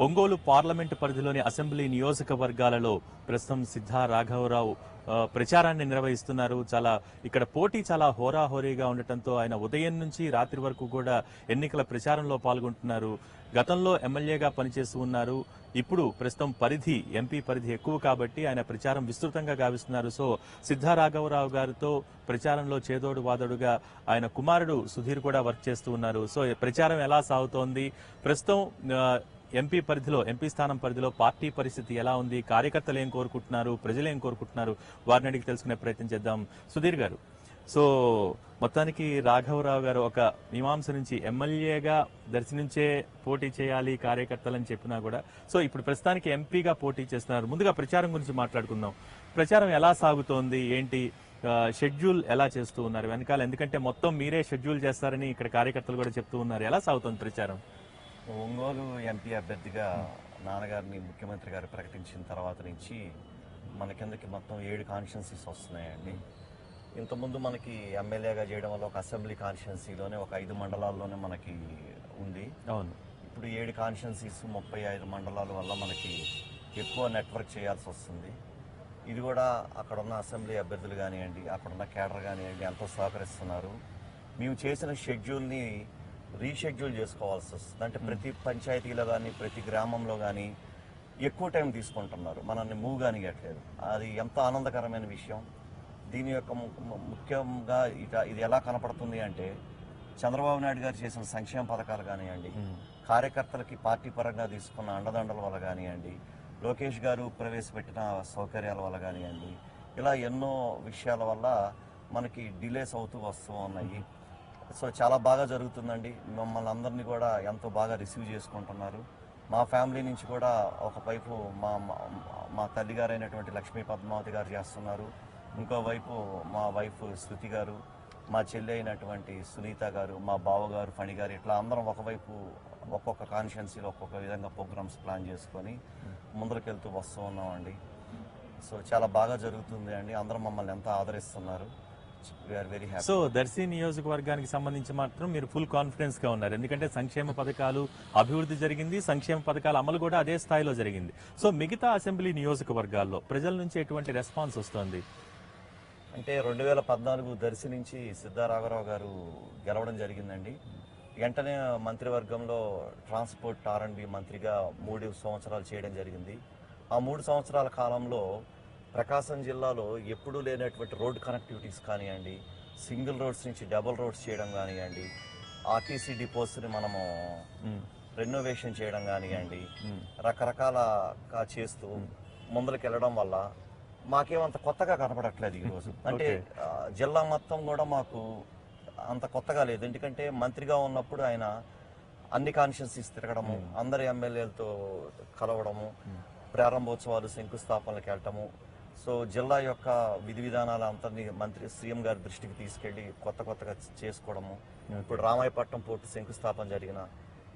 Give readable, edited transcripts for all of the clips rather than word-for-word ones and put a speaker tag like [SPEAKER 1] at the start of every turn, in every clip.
[SPEAKER 1] Ongole parliament పరిధిలోని assembly నియోజకవర్గాలలో ప్రస్తుతం సిద్ధా రాఘవరావు ప్రచారాన్ని నిర్వహిస్తున్నారు. ఇక్కడ పోటీ చాలా హోరాహోరీగా ఉండటంతో ఆయన ఉదయం నుంచి రాత్రి వరకు కూడా ఎన్నికల ప్రచారంలో పాల్గొంటున్నారు. గతంలో ఎమ్మెల్యేగా పనిచేస్తూ ఉన్నారు. ఇప్పుడు ప్రస్తుతం ఎంపీ పరిధి ఎక్కువ కాబట్టి ఆయన ప్రచారం విస్తృతంగా గావిస్తున్నారు. సో సిద్ధా రాఘవరావు గారితో ప్రచారంలో చేదోడు వాదోడుగా ఆయన కుమారుడు సుధీర్ కూడా వర్క్ చేస్తూ ఉన్నారు. సో ప్రచారం ఎలా సాగుతోంది, ప్రస్తుతం ఎంపీ స్థానం పరిధిలో పార్టీ పరిస్థితి ఎలా ఉంది, కార్యకర్తలు ఏం కోరుకుంటున్నారు, ప్రజలు ఏం కోరుకుంటున్నారు, వారిని అడిగి తెలుసుకునే ప్రయత్నం చేద్దాం. సుధీర్ గారు, సో మొత్తానికి రాఘవరావు గారు ఒక మీమాంస నుంచి ఎమ్మెల్యేగా దర్శనించే పోటీ చేయాలి కార్యకర్తలని చెప్పినా కూడా సో ఇప్పుడు ప్రస్తుతానికి ఎంపీగా పోటీ చేస్తున్నారు. ముందుగా ప్రచారం గురించి మాట్లాడుకుందాం. ప్రచారం ఎలా సాగుతోంది, ఏంటి షెడ్యూల్ ఎలా చేస్తూ ఉన్నారు వెనకాల? ఎందుకంటే మొత్తం మీరే షెడ్యూల్ చేస్తారని ఇక్కడ కార్యకర్తలు కూడా చెప్తూ ఉన్నారు. ఎలా సాగుతోంది ప్రచారం?
[SPEAKER 2] ఒంగోలు ఎంపీ అభ్యర్థిగా నాన్నగారిని ముఖ్యమంత్రి గారు ప్రకటించిన తర్వాత నుంచి మన కిందకి మొత్తం 7 కాన్స్టిట్యున్సీస్ వస్తున్నాయండి. ఇంతకుముందు మనకి ఎమ్మెల్యేగా చేయడం వల్ల ఒక అసెంబ్లీ కాన్స్టిట్యున్సీలోనే ఒక 5 మండలాల్లోనే మనకి ఉంది.
[SPEAKER 1] అవును,
[SPEAKER 2] ఇప్పుడు 7 కాన్స్టిట్యున్సీస్ 35 మండలాల వల్ల మనకి ఎక్కువ నెట్వర్క్ చేయాల్సి వస్తుంది. ఇది కూడా అక్కడున్న అసెంబ్లీ అభ్యర్థులు కానివ్వండి, అక్కడున్న కేడర్ కానివ్వండి ఎంతో సహకరిస్తున్నారు. మేము చేసిన షెడ్యూల్ని రీషెడ్యూల్ చేసుకోవాల్సి వస్తుంది. అంటే ప్రతి పంచాయతీలో కానీ ప్రతి గ్రామంలో కానీ ఎక్కువ టైం తీసుకుంటున్నారు, మనల్ని మూవ్ కానియట్లేదు. అది ఎంత ఆనందకరమైన విషయం. దీని యొక్క ముఖ్యంగా ఇది ఎలా కనపడుతుంది అంటే చంద్రబాబు నాయుడు గారు చేసిన సంక్షేమ పథకాలు కానివ్వండి, కార్యకర్తలకి పార్టీ పరంగా తీసుకున్న అండదండల వల్ల కానివ్వండి, లోకేష్ గారు ప్రవేశపెట్టిన సౌకర్యాల వల్ల కానివ్వండి, ఇలా ఎన్నో విషయాల వల్ల మనకి డిలేస్ అవుతూ వస్తూ ఉన్నాయి. సో చాలా బాగా జరుగుతుందండి. మమ్మల్ని అందరినీ కూడా ఎంతో బాగా రిసీవ్ చేసుకుంటున్నారు. మా ఫ్యామిలీ నుంచి కూడా ఒకవైపు మా తల్లిగారైనటువంటి లక్ష్మీ పద్మావతి గారు చేస్తున్నారు, ఇంకోవైపు మా వైఫ్ శృతి గారు, మా చెల్లి అయినటువంటి సునీత గారు, మా బావగారు ఫణి గారు, ఇట్లా అందరం ఒకవైపు ఒక్కొక్క కాన్స్టిట్యున్సీలో ఒక్కొక్క విధంగా ప్రోగ్రామ్స్ ప్లాన్ చేసుకొని ముందరికెళ్తూ వస్తూ ఉన్నామండి. సో చాలా బాగా జరుగుతుంది అండి. అందరం మమ్మల్ని ఎంత ఆదరిస్తున్నారు.
[SPEAKER 1] సో దర్శి నియోజకవర్గానికి సంబంధించి మాత్రం మీరు ఫుల్ కాన్ఫిడెన్స్ గా ఉన్నారు, ఎందుకంటే సంక్షేమ పథకాలు అభివృద్ధి జరిగింది, సంక్షేమ పథకాల అమలు కూడా అదే స్థాయిలో జరిగింది. సో మిగతా అసెంబ్లీ నియోజకవర్గాల్లో ప్రజల నుంచి ఎటువంటి రెస్పాన్స్ వస్తుంది?
[SPEAKER 2] అంటే 2014 దర్శి నుంచి సిద్ధా రాఘవరావు గారు గెలవడం జరిగిందండి. వెంటనే మంత్రివర్గంలో ట్రాన్స్పోర్ట్ R&B మంత్రిగా 3 సంవత్సరాలు చేయడం జరిగింది. ఆ 3 సంవత్సరాల కాలంలో ప్రకాశం జిల్లాలో ఎప్పుడూ లేనటువంటి రోడ్ కనెక్టివిటీస్ కానివ్వండి, సింగిల్ రోడ్స్ నుంచి డబుల్ రోడ్స్ చేయడం కానివ్వండి, ఆర్టీసీ డిపోస్ని మనము రెనోవేషన్ చేయడం కానివ్వండి, రకరకాలగా చేస్తూ ముందరికి వెళ్ళడం వల్ల మాకేమంత కొత్తగా కనపడట్లేదు ఈరోజు. అంటే జిల్లా మొత్తం కూడా మాకు అంత కొత్తగా లేదు. ఎందుకంటే మంత్రిగా ఉన్నప్పుడు ఆయన అన్ని కాన్స్టిట్యున్సీస్ తిరగడము, అందరి ఎమ్మెల్యేలతో కలవడము, ప్రారంభోత్సవాలు శంకుస్థాపనలకు వెళ్ళటము, సో జిల్లా యొక్క విధి విధానాల అంతని సీఎం గారి దృష్టికి తీసుకెళ్లి కొత్తగా చేసుకోవడము. ఇప్పుడు రామాయపట్నం పోర్టు శంకుస్థాపన జరిగిన,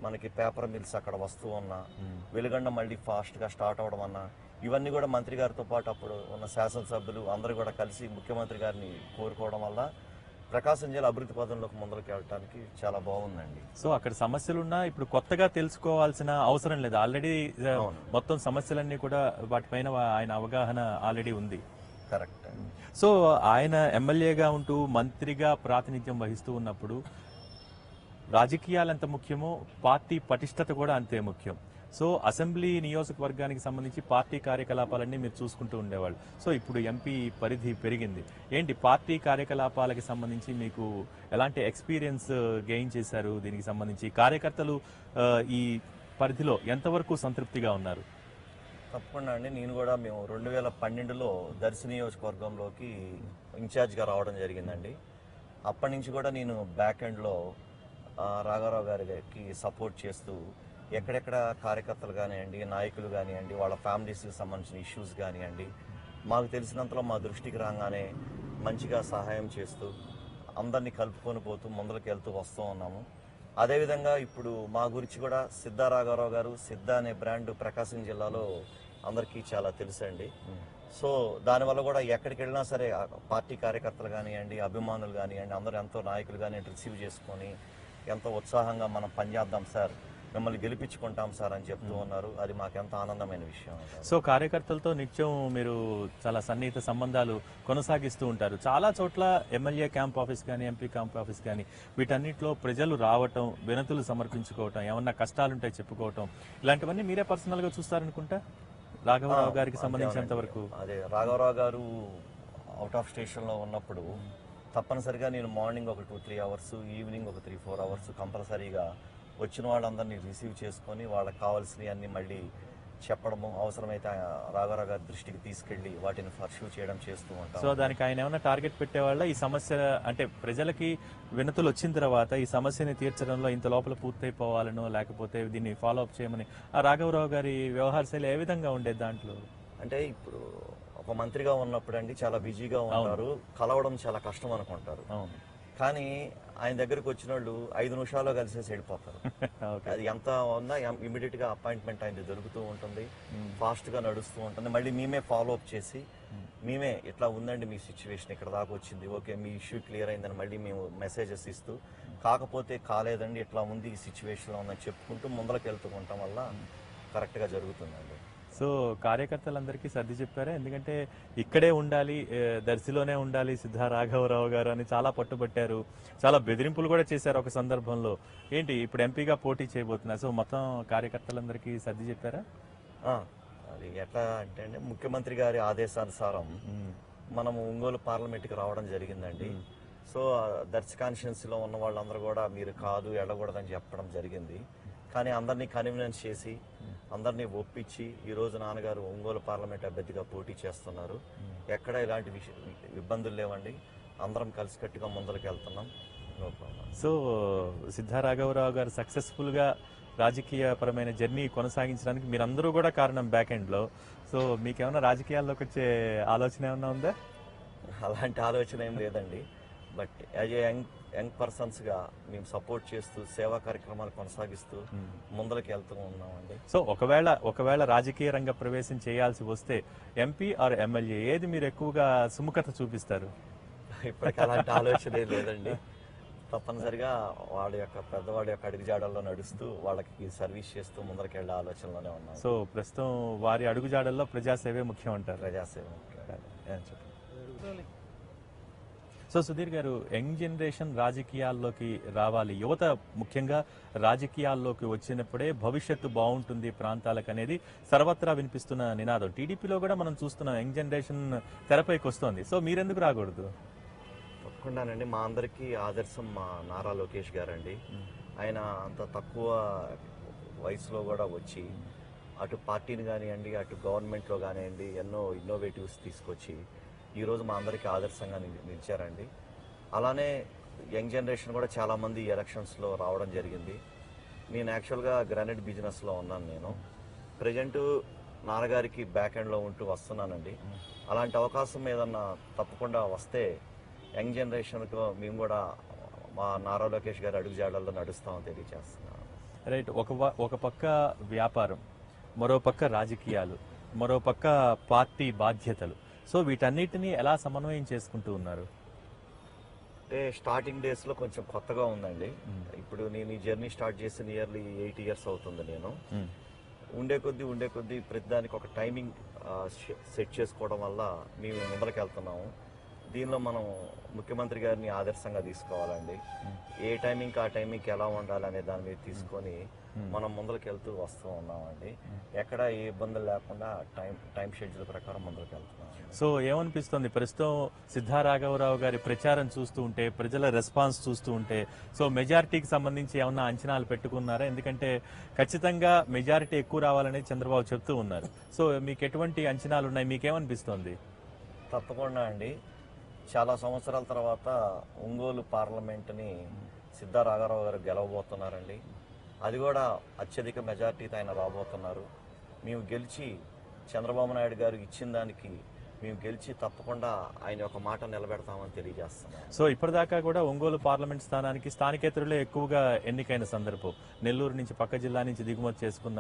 [SPEAKER 2] మనకి పేపర్ మిల్స్ అక్కడ వస్తూ ఉన్నా, వెలుగండ మళ్ళీ ఫాస్ట్గా స్టార్ట్ అవడం అన్నా, ఇవన్నీ కూడా మంత్రి గారితో పాటు అప్పుడు ఉన్న శాసనసభ్యులు అందరూ కూడా కలిసి ముఖ్యమంత్రి గారిని కోరుకోవడం వల్ల ప్రకాశం జిల్లా అభివృద్ధి పదంలోకి ముందరికి వెళ్ళడానికి చాలా బాగుందండి.
[SPEAKER 1] సో అక్కడ సమస్యలున్నా ఇప్పుడు కొత్తగా తెలుసుకోవాల్సిన అవసరం లేదు, ఆల్రెడీ మొత్తం సమస్యలన్నీ కూడా వాటిపైన ఆయన అవగాహన ఆల్రెడీ ఉంది.
[SPEAKER 2] కరెక్ట్.
[SPEAKER 1] సో ఆయన ఎమ్మెల్యేగా ఉంటూ మంత్రిగా ప్రాతినిధ్యం వహిస్తూ ఉన్నప్పుడు రాజకీయాలు ఎంత ముఖ్యమో పార్టీ పటిష్టత కూడా అంతే ముఖ్యం. సో అసెంబ్లీ నియోజకవర్గానికి సంబంధించి పార్టీ కార్యకలాపాలన్నీ మీరు చూసుకుంటూ ఉండేవాళ్ళు. సో ఇప్పుడు ఎంపీ పరిధి పెరిగింది, ఏంటి పార్టీ కార్యకలాపాలకి సంబంధించి మీకు ఎలాంటి ఎక్స్పీరియన్స్ గెయిన్ చేశారు? దీనికి సంబంధించి కార్యకర్తలు ఈ పరిధిలో ఎంతవరకు సంతృప్తిగా ఉన్నారు?
[SPEAKER 2] తప్పకుండా అండి. మేము 2012లో దర్శి నియోజకవర్గంలోకి ఇన్ఛార్జ్గా రావడం జరిగిందండి. అప్పటి నుంచి కూడా నేను బ్యాక్ ఎండ్లో రాఘవరావు గారికి సపోర్ట్ చేస్తూ ఎక్కడెక్కడ కార్యకర్తలు కానివ్వండి, నాయకులు కానివ్వండి, వాళ్ళ ఫ్యామిలీస్కి సంబంధించిన ఇష్యూస్ కానివ్వండి, మాకు తెలిసినంతలో మా దృష్టికి రాగానే మంచిగా సహాయం చేస్తూ అందరినీ కలుపుకొని పోతూ ముందరికి వెళ్తూ వస్తూ ఉన్నాము. అదేవిధంగా ఇప్పుడు మా గురించి కూడా సిద్ధా రాఘవరావు గారు, సిద్ధా అనే బ్రాండ్ ప్రకాశం జిల్లాలో అందరికీ చాలా తెలుసండి. సో దానివల్ల కూడా ఎక్కడికి వెళ్ళినా సరే పార్టీ కార్యకర్తలు కానివ్వండి, అభిమానులు కానివ్వండి, అందరూ ఎంతో నాయకులు కానివ్వండి రిసీవ్ చేసుకొని ఎంతో ఉత్సాహంగా మనం పనిచేద్దాం సార్, మిమ్మల్ని గెలిపించుకుంటాం సార్ అని చెప్తూ ఉన్నారు. అది మాకెంత ఆనందమైన విషయం.
[SPEAKER 1] సో కార్యకర్తలతో నిత్యం మీరు చాలా సన్నిహిత సంబంధాలు కొనసాగిస్తూ ఉంటారు. చాలా చోట్ల ఎమ్మెల్యే క్యాంప్ ఆఫీస్ కానీ, ఎంపీ క్యాంప్ ఆఫీస్ కానీ వీటన్నిటిలో ప్రజలు రావటం, వినతులు సమర్పించుకోవటం, ఏమన్నా కష్టాలుంటే చెప్పుకోవటం, ఇలాంటివన్నీ మీరే పర్సనల్ గా చూస్తారనుకుంటా రాఘవరావు గారికి సంబంధించినంత వరకు.
[SPEAKER 2] అదే రాఘవరావు గారు అవుట్ ఆఫ్ స్టేషన్లో ఉన్నప్పుడు తప్పనిసరిగా నేను మార్నింగ్ ఒక 2-3 అవర్స్, ఈవినింగ్ ఒక 3-4 అవర్స్ కంపల్సరీగా వచ్చిన వాళ్ళందరినీ రిసీవ్ చేసుకొని వాళ్ళకి కావాల్సినవి అన్ని మళ్ళీ చెప్పడము, అవసరమైతే రాఘవరావు గారి దృష్టికి తీసుకెళ్లి వాటిని పర్సూ చేయడం చేస్తూ ఉంటాం.
[SPEAKER 1] సో దానికి ఆయన ఏమైనా టార్గెట్ పెట్టేవాళ్ళ ఈ సమస్య అంటే ప్రజలకి వినతులు వచ్చిన తర్వాత ఈ సమస్యని తీర్చడంలో ఇంత లోపల పూర్తయిపోవాలనో లేకపోతే దీన్ని ఫాలో అప్ చేయమని ఆ రాఘవరావు గారి వ్యవహార శైలి ఏ విధంగా ఉండేది దాంట్లో?
[SPEAKER 2] అంటే ఇప్పుడు ఒక మంత్రిగా ఉన్నప్పుడు అండి చాలా బిజీగా ఉంటారు, కలవడం చాలా కష్టం అనుకుంటారు.
[SPEAKER 1] అవును.
[SPEAKER 2] కానీ ఆయన దగ్గరికి వచ్చిన వాళ్ళు 5 నిమిషాల్లో కలిసేసి వెళ్ళిపోతారు. అది ఎంత ఉందా ఇమీడియట్ గా అపాయింట్మెంట్ ఆయన దొరుకుతూ ఉంటుంది, ఫాస్ట్ గా నడుస్తూ ఉంటుంది. మళ్ళీ మేమే ఫాలో అప్ చేసి మేమే ఇట్లా ఉందండి మీ సిచ్యువేషన్ ఇక్కడ దాకా వచ్చింది, ఓకే మీ ఇష్యూ క్లియర్ అయిందని మళ్ళీ మేము మెసేజెస్ ఇస్తూ, కాకపోతే కాలేదండి ఇట్లా ఉంది ఈ సిచ్యువేషన్లో ఉందని చెప్పుకుంటూ ముందరకు వెళ్తూ ఉండటం వల్ల కరెక్ట్గా జరుగుతుందండి.
[SPEAKER 1] సో కార్యకర్తలందరికీ సర్ది చెప్పారా? ఎందుకంటే ఇక్కడే ఉండాలి, దర్శిలోనే ఉండాలి సిద్ధా రాఘవరావు గారు అని చాలా పట్టుబట్టారు, చాలా బెదిరింపులు కూడా చేశారు ఒక సందర్భంలో. ఏంటి ఇప్పుడు ఎంపీగా పోటీ చేయబోతున్నారు, సో మొత్తం కార్యకర్తలందరికీ సర్ది చెప్పారా?
[SPEAKER 2] అది ఎట్లా అంటే అండి, ముఖ్యమంత్రి గారి ఆదేశానుసారం మనము ఒంగోలు పార్లమెంట్కి రావడం జరిగిందండి. సో దర్శి కాన్స్టిట్యున్సీలో ఉన్న వాళ్ళందరూ కూడా మీరు కాదు వెళ్ళకూడదని చెప్పడం జరిగింది. కానీ అందరినీ కన్విన్స్ చేసి అందరినీ ఒప్పించి ఈరోజు నాన్నగారు ఒంగోలు పార్లమెంట్ అభ్యర్థిగా పోటీ చేస్తున్నారు. ఎక్కడ ఇలాంటి ఇబ్బందులు లేవండి, అందరం కలిసికట్టుగా ముందరికి వెళ్తున్నాం, నో ప్రాబ్లం.
[SPEAKER 1] సో సిద్ధా రాఘవరావు గారు సక్సెస్ఫుల్ గా రాజకీయ పరమైన జర్నీ కొనసాగించడానికి మీరందరూ కూడా కారణం బ్యాక్ ఎండ్ లో. సో మీకేమైనా రాజకీయాల్లోకి వచ్చే ఆలోచన ఏమైనా ఉందా?
[SPEAKER 2] అలాంటి ఆలోచన ఏం లేదండి. But as a young persons గా మేము సపోర్ట్ చేస్తూ సేవా కార్యక్రమాలు కొనసాగిస్తూ ముందరికి వెళ్తూ ఉన్నామండి.
[SPEAKER 1] సో ఒకవేళ రాజకీయ రంగ ప్రవేశం చేయాల్సి వస్తే ఎంపీ ఆర్ ఎమ్మెల్యే ఏది మీరు ఎక్కువగా సుముఖత చూపిస్తారు?
[SPEAKER 2] ఇప్పటికీ అలాంటి ఆలోచనే లేదండి. తప్పనిసరిగా పెద్దవాడి యొక్క అడుగుజాడల్లో నడుస్తూ వాళ్ళకి సర్వీస్ చేస్తూ ముందరికి వెళ్ళే ఆలోచనలోనే ఉన్నాం.
[SPEAKER 1] సో ప్రస్తుతం వారి అడుగుజాడల్లో ప్రజాసేవే ముఖ్యం అంటారు.
[SPEAKER 2] ప్రజాసేవ.
[SPEAKER 1] సో సుధీర్ గారు, యంగ్ జనరేషన్ రాజకీయాల్లోకి రావాలి, యువత ముఖ్యంగా రాజకీయాల్లోకి వచ్చినప్పుడే భవిష్యత్తు బాగుంటుంది ప్రాంతాలకు అనేది సర్వత్రా వినిపిస్తున్న నినాదం. టీడీపీలో కూడా మనం చూస్తున్నాం యంగ్ జనరేషన్ తెరపైకి వస్తోంది. సో మీరెందుకు రాకూడదు?
[SPEAKER 2] తప్పకుండానండి, మా అందరికీ ఆదర్శం మా నారా లోకేష్ గారండి. ఆయన అంత తక్కువ వయసులో కూడా వచ్చి అటు పార్టీని కానివ్వండి, అటు గవర్నమెంట్లో కానివ్వండి ఎన్నో ఇన్నోవేటివ్స్ తీసుకొచ్చి ఈరోజు మా అందరికీ ఆదర్శంగా నిలిచారండి. అలానే యంగ్ జనరేషన్ కూడా చాలామంది ఎలక్షన్స్లో రావడం జరిగింది. నేను యాక్చువల్గా గ్రానైట్ బిజినెస్లో ఉన్నాను. నేను ప్రజెంట్ నాన్నగారికి బ్యాక్ ఎండ్లో ఉంటూ వస్తున్నానండి. అలాంటి అవకాశం ఏదన్నా తప్పకుండా వస్తే యంగ్ జనరేషన్కు మేము కూడా మా నారా లోకేష్ గారి అడుగుజాడల్లో నడుస్తామని తెలియజేస్తున్నాను.
[SPEAKER 1] రైట్. ఒక పక్క వ్యాపారం, మరో పక్క రాజకీయాలు, మరో పక్క పార్టీ బాధ్యతలు. సో వీటన్నిటిని ఎలా సమన్వయం చేసుకుంటూ ఉన్నారు?
[SPEAKER 2] అంటే స్టార్టింగ్ డేస్లో కొంచెం కొత్తగా ఉందండి. ఇప్పుడు నేను ఈ జర్నీ స్టార్ట్ చేసి నియర్లీ 8 years అవుతుంది. నేను ఉండే కొద్దీ ప్రతిదానికి ఒక టైమింగ్ సెట్ చేసుకోవడం వల్ల మేము ముందరికి వెళ్తున్నాము. దీనిలో మనం ముఖ్యమంత్రి గారిని ఆదర్శంగా తీసుకోవాలండి. ఏ టైమింగ్కి ఆ టైమింగ్కి ఎలా ఉండాలి అనే దాని మీద తీసుకొని మనం ముందరికి వెళ్తూ వస్తూ ఉన్నామండి. ఎక్కడ ఏ ఇబ్బందులు లేకుండా టైం షెడ్యూల్ ప్రకారం ముందరికి వెళ్తున్నాం.
[SPEAKER 1] సో ఏమనిపిస్తుంది ప్రస్తుతం సిద్ధా రాఘవరావు గారి ప్రచారం చూస్తూ ఉంటే, ప్రజల రెస్పాన్స్ చూస్తూ ఉంటే, సో మెజారిటీకి సంబంధించి ఏమన్నా అంచనాలు పెట్టుకున్నారా? ఎందుకంటే ఖచ్చితంగా మెజారిటీ ఎక్కువ రావాలని చంద్రబాబు చెప్తూ ఉన్నారు. సో మీకు ఎటువంటి అంచనాలు ఉన్నాయి, మీకేమనిపిస్తుంది?
[SPEAKER 2] తప్పకుండా అండి, చాలా సంవత్సరాల తర్వాత ఒంగోలు పార్లమెంటుని సిద్ధా రాఘవరావు గారు గెలవబోతున్నారండి. అది కూడా అత్యధిక మెజార్టీతో ఆయన రాబోతున్నారు. మేము గెలిచి చంద్రబాబు నాయుడు గారు ఇచ్చిన దానికి మేము గెలిచి తప్పకుండా ఆయన ఒక మాట నిలబెడతామని తెలియజేస్తున్నాం.
[SPEAKER 1] సో ఇప్పటిదాకా కూడా ఒంగోలు పార్లమెంట్ స్థానానికి స్థానికేతరులే ఎక్కువగా ఎన్నికైన సందర్భం, నెల్లూరు నుంచి పక్క జిల్లా నుంచి దిగుమతి చేసుకున్న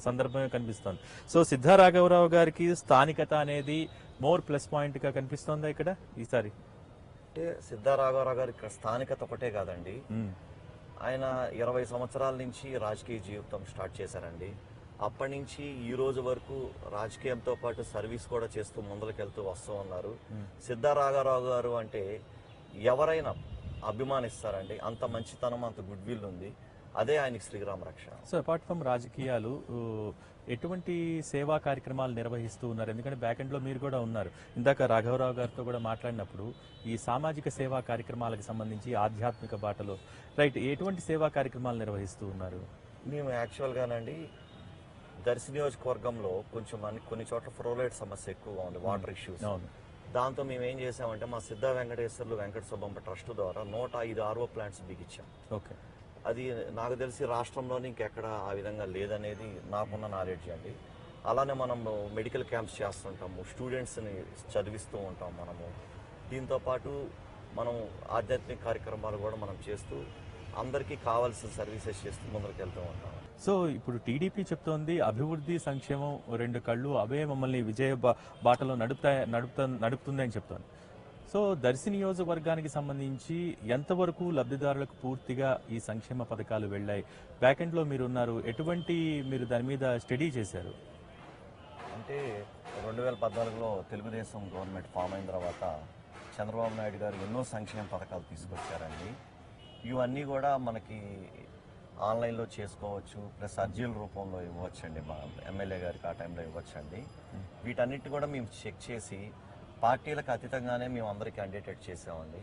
[SPEAKER 1] సందర్భమే కనిపిస్తోంది. సో సిద్ధా రాఘవరావు గారికి స్థానికత అనేది మోర్ ప్లస్ పాయింట్ గా కనిపిస్తోందా ఇక్కడ ఈసారి?
[SPEAKER 2] అంటే సిద్ధా రాఘవరావు గారి ఇక్కడ స్థానికత ఒకటే కాదండి, ఆయన 20 సంవత్సరాల నుంచి రాజకీయ జీవితం స్టార్ట్ చేశారండి. అప్పటి నుంచి ఈ రోజు వరకు రాజకీయంతో పాటు సర్వీస్ కూడా చేస్తూ ముందరకెళ్తూ వస్తూ ఉన్నారు. సిద్ధారాఘవరావు గారు అంటే ఎవరైనా అభిమానిస్తారండి. అంత మంచితనం, అంత గుడ్ విల్ ఉంది. అదే ఆయనకి శ్రీరామ రక్ష.
[SPEAKER 1] సో అపార్ట్ ఫ్రమ్ రాజకీయాలు ఎటువంటి సేవా కార్యక్రమాలు నిర్వహిస్తూ ఉన్నారు? ఎందుకంటే బ్యాక్ ఎండ్ లో మీరు కూడా ఉన్నారు. ఇందాక రాఘవరావు గారితో కూడా మాట్లాడినప్పుడు ఈ సామాజిక సేవా కార్యక్రమాలకు సంబంధించి ఆధ్యాత్మిక బాటలో రైట్ ఎటువంటి సేవా కార్యక్రమాలు నిర్వహిస్తూ ఉన్నారు?
[SPEAKER 2] మేము యాక్చువల్గానండి దర్శి నియోజకవర్గంలో కొంచెం కొన్ని చోట్ల ఫ్లోరైడ్ సమస్య ఎక్కువగా ఉంది, వాటర్ ఇష్యూస్.
[SPEAKER 1] అవును.
[SPEAKER 2] దాంతో మేము ఏం చేసామంటే మా సిద్ధ వెంకటేశ్వర్లు వెంకట సుబ్బమ్మ ట్రస్ట్ ద్వారా 105 RO ప్లాంట్స్ బిగించాం.
[SPEAKER 1] ఓకే.
[SPEAKER 2] అది నాకు తెలిసి రాష్ట్రంలోని ఇంకెక్కడ ఆ విధంగా లేదనేది నాకున్న నాలెడ్జ్ అండి. అలానే మనం మెడికల్ క్యాంప్స్ చేస్తుంటాము, స్టూడెంట్స్ని చదివిస్తూ ఉంటాం మనము. దీంతోపాటు మనం ఆధ్యాత్మిక కార్యక్రమాలు కూడా మనం చేస్తూ అందరికీ కావాల్సిన సర్వీసెస్ చేస్తూ ముందరికి వెళ్తూ ఉంటాం.
[SPEAKER 1] సో ఇప్పుడు టీడీపీ చెప్తోంది అభివృద్ధి సంక్షేమం రెండు కళ్ళు అవే మమ్మల్ని విజయ బాటలో నడుపుతుంది అని చెప్తోంది. సో దర్శి నియోజకవర్గానికి సంబంధించి ఎంతవరకు లబ్ధిదారులకు పూర్తిగా ఈ సంక్షేమ పథకాలు వెళ్ళాయి? బ్యాక్ ఎండ్ లో మీరు ఉన్నారు, ఎటువంటి మీరు దాని మీద స్టడీ చేశారు?
[SPEAKER 2] అంటే 2014లో తెలుగుదేశం గవర్నమెంట్ ఫామ్ అయిన తర్వాత చంద్రబాబు నాయుడు గారు ఎన్నో సంక్షేమ పథకాలు తీసుకొచ్చారండి. ఇవన్నీ కూడా మనకి ఆన్లైన్లో చేసుకోవచ్చు, ప్లస్ అర్జీల రూపంలో ఇవ్వచ్చండి. మా ఎమ్మెల్యే గారికి ఆ టైంలో ఇవ్వచ్చండి. వీటన్నిటి కూడా మేము చెక్ చేసి పార్టీలకు అతీతంగానే మేము అందరికీ అండేటట్టు చేసామండి.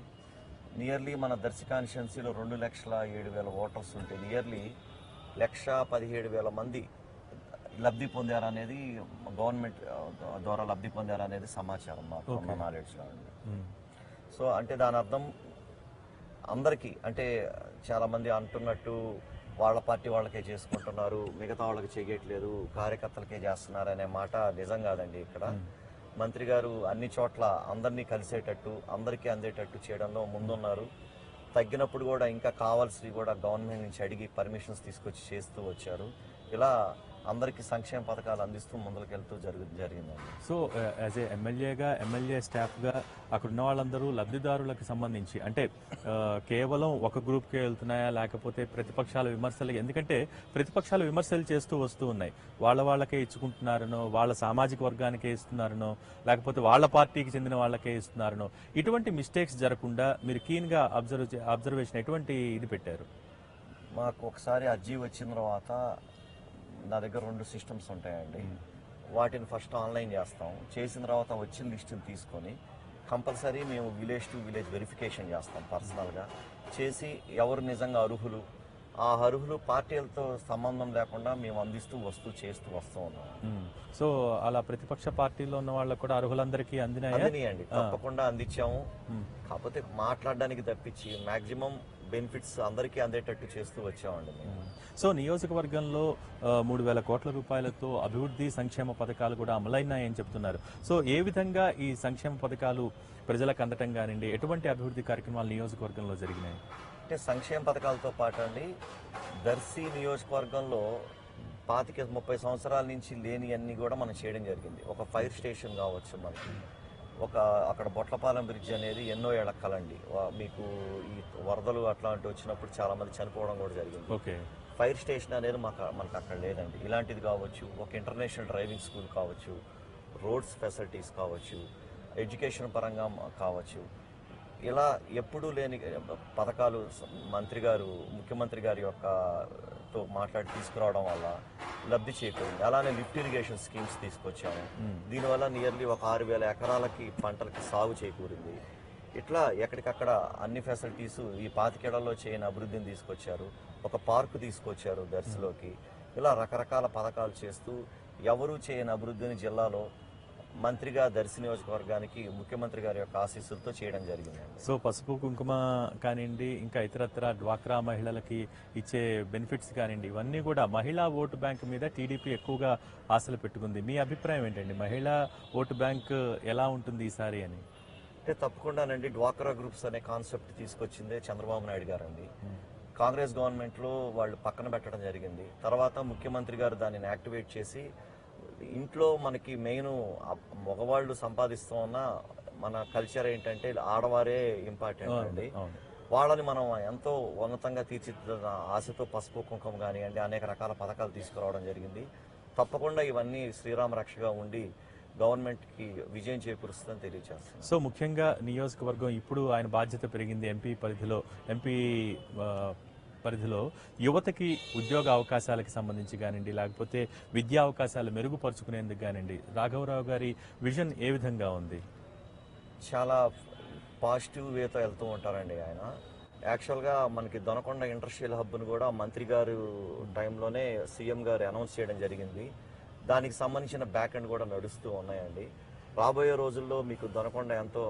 [SPEAKER 2] నియర్లీ మన దర్శి కాన్స్టిట్యున్సీలో 2,07,000 ఓటర్స్ ఉంటే నియర్లీ 1,17,000 మంది లబ్ధి పొందారనేది గవర్నమెంట్ ద్వారా లబ్ధి పొందారనేది సమాచారం మాకు ఉన్న నాలెడ్జ్లో అండి. సో అంటే దాని అర్థం అందరికీ, అంటే చాలామంది అంటున్నట్టు వాళ్ళ పార్టీ వాళ్ళకే చేసుకుంటున్నారు, మిగతా వాళ్ళకి చేయట్లేదు, కార్యకర్తలకే చేస్తున్నారు అనే మాట నిజం కాదండి. ఇక్కడ మంత్రి గారు అన్ని చోట్ల అందరినీ కలిసేటట్టు, అందరికీ అందేటట్టు చేయడంలో ముందున్నారు. తగ్గినప్పుడు కూడా ఇంకా కావాల్సినవి కూడా గవర్నమెంట్ నుంచి అడిగి పర్మిషన్స్ తీసుకొచ్చి చేస్తూ వచ్చారు. ఇలా అందరికీ సంక్షేమ పథకాలు అందిస్తూ ముందుకెళ్తూ జరిగిందండి.
[SPEAKER 1] సో యాజ్ ఏ ఎమ్మెల్యేగా, ఎమ్మెల్యే స్టాఫ్గా అక్కడ ఉన్న వాళ్ళందరూ లబ్ధిదారులకు సంబంధించి అంటే కేవలం ఒక గ్రూప్కే వెళ్తున్నాయా, లేకపోతే ప్రతిపక్షాల విమర్శలు? ఎందుకంటే ప్రతిపక్షాలు విమర్శలు చేస్తూ వస్తూ ఉన్నాయి, వాళ్ళకే ఇచ్చుకుంటున్నారనో, వాళ్ళ సామాజిక వర్గానికే ఇస్తున్నారనో, లేకపోతే వాళ్ళ పార్టీకి చెందిన వాళ్ళకే ఇస్తున్నారనో, ఇటువంటి మిస్టేక్స్ జరగకుండా మీరు కీన్గా అబ్జర్వేషన్ ఎటువంటి ఇది పెట్టారు?
[SPEAKER 2] మాకు ఒకసారి అర్జీ వచ్చిన తర్వాత నా దగ్గర 2 సిస్టమ్స్ ఉంటాయండి. వాటిని ఫస్ట్ ఆన్లైన్ చేస్తాం. చేసిన తర్వాత వచ్చిన లిస్టుని తీసుకొని కంపల్సరీ మేము విలేజ్ టు విలేజ్ వెరిఫికేషన్ చేస్తాం పర్సనల్గా చేసి, ఎవరు నిజంగా అర్హులు, ఆ అర్హులు పార్టీలతో సంబంధం లేకుండా మేము అందిస్తూ చేస్తూ వస్తూ ఉన్నాం.
[SPEAKER 1] సో అలా ప్రతిపక్ష పార్టీలో ఉన్న వాళ్ళకు కూడా అర్హులందరికీ
[SPEAKER 2] అందినాయండి, తప్పకుండా అందించాము. కాకపోతే మాట్లాడడానికి తప్పించి మాక్సిమం బెనిఫిట్స్ అందరికీ అందేటట్టు చేస్తూ వచ్చామండి మేము.
[SPEAKER 1] సో నియోజకవర్గంలో 3,000 కోట్ల రూపాయలతో అభివృద్ధి సంక్షేమ పథకాలు కూడా అమలైనాయని చెప్తున్నారు. సో ఏ విధంగా ఈ సంక్షేమ పథకాలు ప్రజలకు అందటం కానివ్వండి, ఎటువంటి అభివృద్ధి కార్యక్రమాలు నియోజకవర్గంలో జరిగినాయి?
[SPEAKER 2] అంటే సంక్షేమ పథకాలతో పాటు అండి దర్శి నియోజకవర్గంలో 25-30 సంవత్సరాల నుంచి లేని అన్ని కూడా మనం చేయడం జరిగింది. ఒక ఫైర్ స్టేషన్ కావచ్చు, మనకి అక్కడ బొట్లపాలెం బ్రిడ్జ్ అనేది ఎన్నో ఏళ్ల కలండి. మీకు ఈ వరదలు అట్లాంటివి వచ్చినప్పుడు చాలా మంది చనిపోవడం కూడా జరిగింది.
[SPEAKER 1] ఓకే.
[SPEAKER 2] ఫైర్ స్టేషన్ అనేది మనకు అక్కడ లేదండి. ఇలాంటిది కావచ్చు, ఒక ఇంటర్నేషనల్ డ్రైవింగ్ స్కూల్ కావచ్చు, రోడ్స్ ఫెసిలిటీస్ కావచ్చు, ఎడ్యుకేషన్ పరంగా కావచ్చు, ఇలా ఎప్పుడూ లేని పథకాలు ముఖ్యమంత్రి గారి తో మాట్లాడి తీసుకురావడం వల్ల లబ్ధి చేకూరింది. అలానే లిఫ్ట్ ఇరిగేషన్ స్కీమ్స్ తీసుకొచ్చాము. దీనివల్ల నియర్లీ ఒక 6,000 ఎకరాలకి పంటలకి సాగు చేకూరింది. ఇట్లా ఎక్కడికక్కడ అన్ని ఫెసిలిటీస్ ఈ 25 ఏళ్లలో చేయని అభివృద్ధిని తీసుకొచ్చారు. ఒక పార్కు తీసుకొచ్చారు దర్శిలోకి. ఇలా రకరకాల పథకాలు చేస్తూ ఎవరూ చేయని అభివృద్ధిని జిల్లాలో మంత్రిగా దర్శి నియోజకవర్గానికి ముఖ్యమంత్రి గారి యొక్క ఆశీస్సులతో చేయడం జరిగిందండి.
[SPEAKER 1] సో పసుపు కుంకుమ కానివ్వండి, ఇంకా ఇతరత్ర డ్వాక్రా మహిళలకి ఇచ్చే బెనిఫిట్స్ కానివ్వండి, ఇవన్నీ కూడా మహిళా ఓటు బ్యాంక్ మీద టీడీపీ ఎక్కువగా ఆశలు పెట్టుకుంది. మీ అభిప్రాయం ఏంటండి? మహిళా ఓటు బ్యాంక్ ఎలా ఉంటుంది ఈసారి అని?
[SPEAKER 2] అంటే తప్పకుండానండి, డ్వాక్రా గ్రూప్స్ అనే కాన్సెప్ట్ తీసుకొచ్చిందే చంద్రబాబు నాయుడు గారు అండి. కాంగ్రెస్ గవర్నమెంట్లో వాళ్ళు పక్కన పెట్టడం జరిగింది. తర్వాత ముఖ్యమంత్రి గారు దానిని యాక్టివేట్ చేసి ఇంట్లో మనకి మెయిన్ మగవాళ్ళు సంపాదిస్తూ ఉన్న మన కల్చర్ ఏంటంటే ఆడవారే ఇంపార్టెంట్ అండి. వాళ్ళని మనం ఎంతో ఉన్నతంగా తీర్చిదిద్దిన ఆశతో పసుపు కుంకుమ కానివ్వండి అనేక రకాల పథకాలు తీసుకురావడం జరిగింది. తప్పకుండా ఇవన్నీ శ్రీరామ రక్షగా ఉండి గవర్నమెంట్కి విజయం చేకూరుస్తుందని తెలియజేస్తాను.
[SPEAKER 1] సో ముఖ్యంగా నియోజకవర్గం ఇప్పుడు ఆయన బాధ్యత పెరిగింది ఎంపీ పరిధిలో యువతకి ఉద్యోగ అవకాశాలకు సంబంధించి కానివ్వండి, లేకపోతే విద్యా అవకాశాలు మెరుగుపరుచుకునేందుకు కానివ్వండి, రాఘవరావు గారి విజన్ ఏ విధంగా ఉంది?
[SPEAKER 2] చాలా పాజిటివ్ వేతో వెళ్తూ ఉంటారండి ఆయన. యాక్చువల్గా మనకి దొనకొండ ఇండస్ట్రియల్ హబ్ను కూడా మంత్రి గారు టైంలోనే సీఎం గారు అనౌన్స్ చేయడం జరిగింది. దానికి సంబంధించిన బ్యాక్ ఎండ్ కూడా నడుస్తూ ఉన్నాయండి. రాబోయే రోజుల్లో మీకు దొనకొండ ఎంతో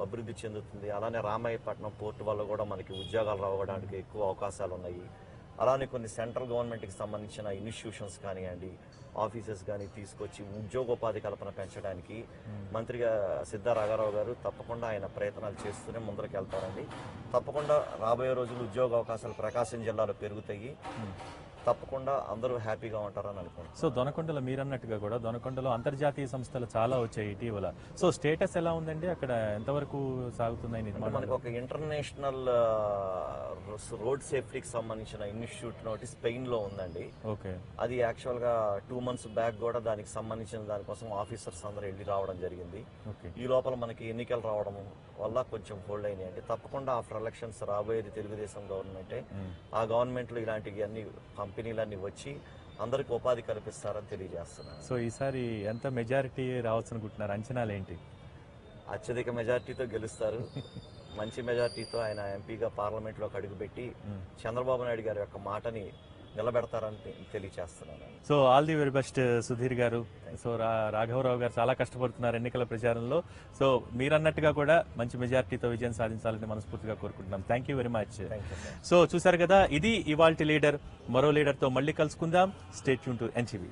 [SPEAKER 2] అభివృద్ధి చెందుతుంది. అలానే రామాయపట్నం పోర్టు వల్ల కూడా మనకి ఉద్యోగాలు రావడానికి ఎక్కువ అవకాశాలు ఉన్నాయి. అలానే కొన్ని సెంట్రల్ గవర్నమెంట్కి సంబంధించిన ఇన్స్టిట్యూషన్స్ కానివ్వండి, ఆఫీసెస్ కానీ తీసుకొచ్చి ఉద్యోగోపాధి కల్పన పెంచడానికి మంత్రిగా సిద్ధా రాఘవరావు గారు తప్పకుండా ఆయన ప్రయత్నాలు చేస్తూనే ముందరికి వెళ్తారండి. తప్పకుండా రాబోయే రోజులు ఉద్యోగ అవకాశాలు ప్రకాశం జిల్లాలో పెరుగుతాయి. తప్పకుండా అందరూ హ్యాపీగా ఉంటారని అనుకుంటున్నాను.
[SPEAKER 1] సో దొనకొండలో మీరన్నట్టుగా కూడా దొనకొండలో అంతర్జాతీయ సంస్థలు చాలా వచ్చాయి ఇటీవల. సో స్టేటస్ ఎలా ఉందండి అక్కడ? ఎంతవరకు సాగుతున్నాయి
[SPEAKER 2] అంటే
[SPEAKER 1] నిర్మాణం?
[SPEAKER 2] మనకు ఒక ఇంటర్నేషనల్ రోడ్ సేఫ్టీకి సంబంధించిన ఇన్స్టిట్యూట్ ఒకటి స్పెయిన్ లో ఉందండి.
[SPEAKER 1] ఓకే.
[SPEAKER 2] అది యాక్చువల్ గా 2 months బ్యాక్ కూడా దానికి సంబంధించిన దానికోసం ఆఫీసర్స్ అందరూ వెళ్ళి రావడం జరిగింది.
[SPEAKER 1] ఓకే.
[SPEAKER 2] ఈ లోపల మనకి ఎన్నికలు రావడం వల్ల కొంచెం హోల్డ్ అయినాయండి. తప్పకుండా ఆఫ్టర్ ఎలక్షన్స్ రాబోయేది తెలుగుదేశం గవర్నమెంటే. ఆ గవర్నమెంట్ లో ఇలాంటివి అన్ని కంపెనీలన్నీ వచ్చి అందరికి ఉపాధి కల్పిస్తారని తెలియజేస్తున్నాను.
[SPEAKER 1] సో ఈసారి ఎంత మెజారిటీ రావచ్చు అనుకుంటున్నారు? అంచనాలు ఏంటి?
[SPEAKER 2] అత్యధిక మెజార్టీతో గెలుస్తారు. మంచి మెజార్టీతో ఆయన ఎంపీగా పార్లమెంట్లోకి అడుగుపెట్టి చంద్రబాబు నాయుడు గారి యొక్క మాటని నిలబెడతారని తెలియజేస్తున్నాను.
[SPEAKER 1] So all the very best Sudheer గారు. సో రాఘవరావు గారు చాలా కష్టపడుతున్నారు ఎన్నికల ప్రచారంలో. సో మీరన్నట్టుగా కూడా మంచి మెజారిటీతో విజయం సాధించాలని మనస్ఫూర్తిగా కోరుకుంటున్నాం. Thank you very much.
[SPEAKER 2] Thank you sir.
[SPEAKER 1] So చూసారు కదా, ఇది ఇవాల్టి లీడర్. మరో లీడర్తో మళ్ళీ కలుసుకుందాం. Stay tune to NTV.